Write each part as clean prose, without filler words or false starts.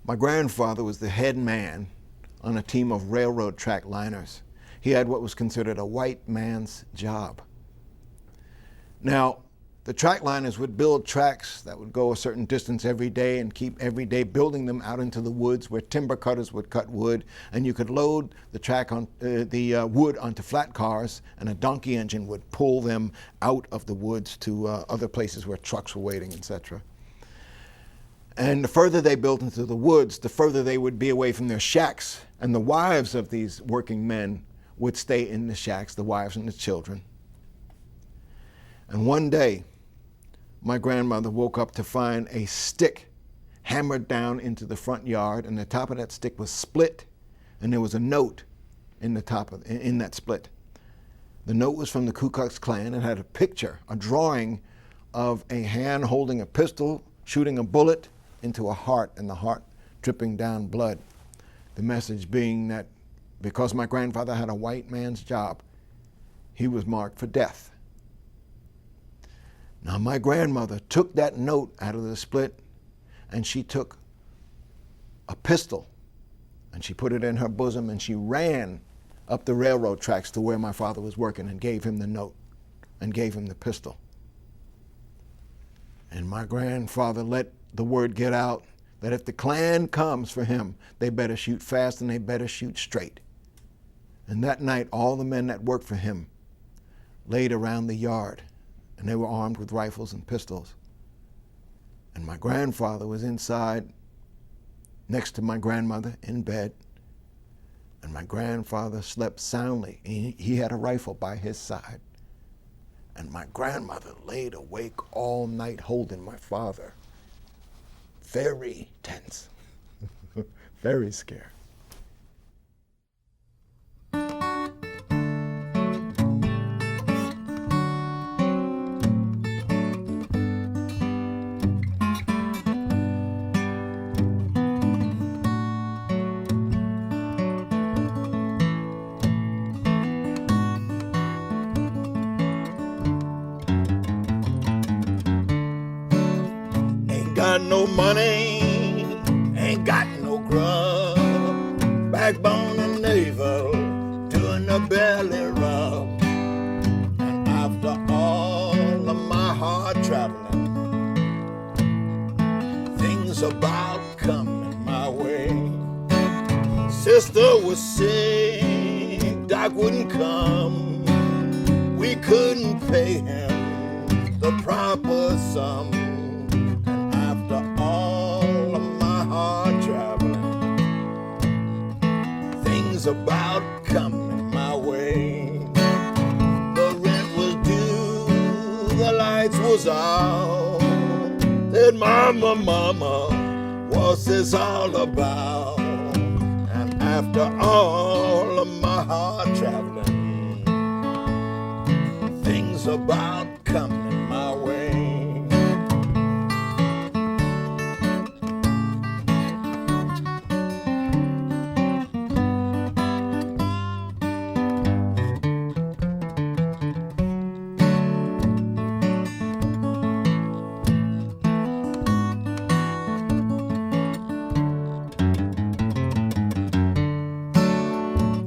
My grandfather was the head man on a team of railroad track liners. He had what was considered a white man's job. Now, the track liners would build tracks that would go a certain distance every day and keep every day building them out into the woods where timber cutters would cut wood, and you could load the track on wood onto flat cars, and a donkey engine would pull them out of the woods to other places where trucks were waiting, etc. And the further they built into the woods, the further they would be away from their shacks, and the wives of these working men would stay in the shacks, the wives and the children. And one day, my grandmother woke up to find a stick hammered down into the front yard, and the top of that stick was split, and there was a note in the top of in that split. The note was from the Ku Klux Klan. It had a picture, a drawing of a hand holding a pistol, shooting a bullet into a heart, and the heart dripping down blood. The message being that because my grandfather had a white man's job, he was marked for death. Now, my grandmother took that note out of the split, and she took a pistol, and she put it in her bosom, and she ran up the railroad tracks to where my father was working and gave him the note and gave him the pistol. And my grandfather let the word get out that if the Klan comes for him, they better shoot fast and they better shoot straight. And that night, all the men that worked for him laid around the yard, and they were armed with rifles and pistols. And my grandfather was inside next to my grandmother in bed, and my grandfather slept soundly. He had a rifle by his side. And my grandmother laid awake all night holding my father. Very tense, very scared. Got no money, ain't got no grub, backbone and navel, doing the belly rub. And after all of my hard traveling, things about coming my way. Sister was sick, doc wouldn't come, we couldn't pay him the proper sum. About coming my way. The rent was due, the lights was out. Said, mama, mama, what's this all about? And after all of my hard traveling, things about coming my way.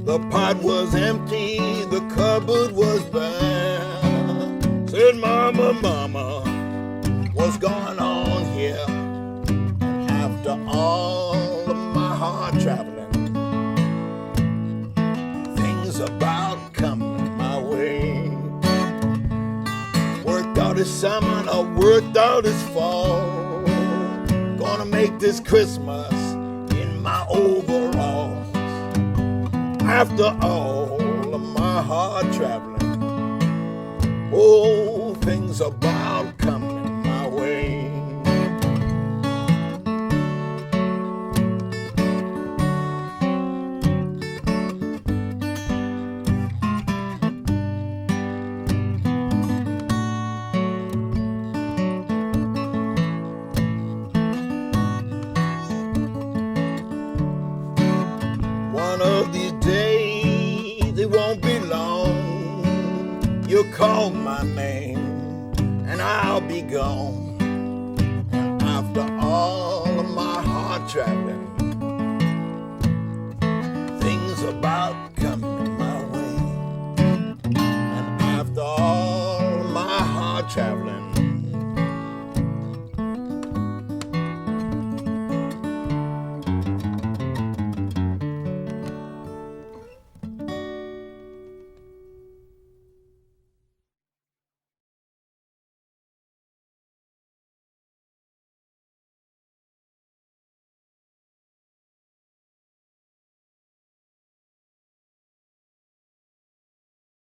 The pot was empty, the cupboard was bare. Said, mama, mama, what's going on here? And after all of my hard traveling, things about coming my way. Worked out this summer, I worked out this fall. Gonna make this Christmas in my overalls. After all of my hard traveling, oh, things about coming my way. One of these days, it won't be long, you'll call my name and I'll be gone. And after all of my hard traveling. Things about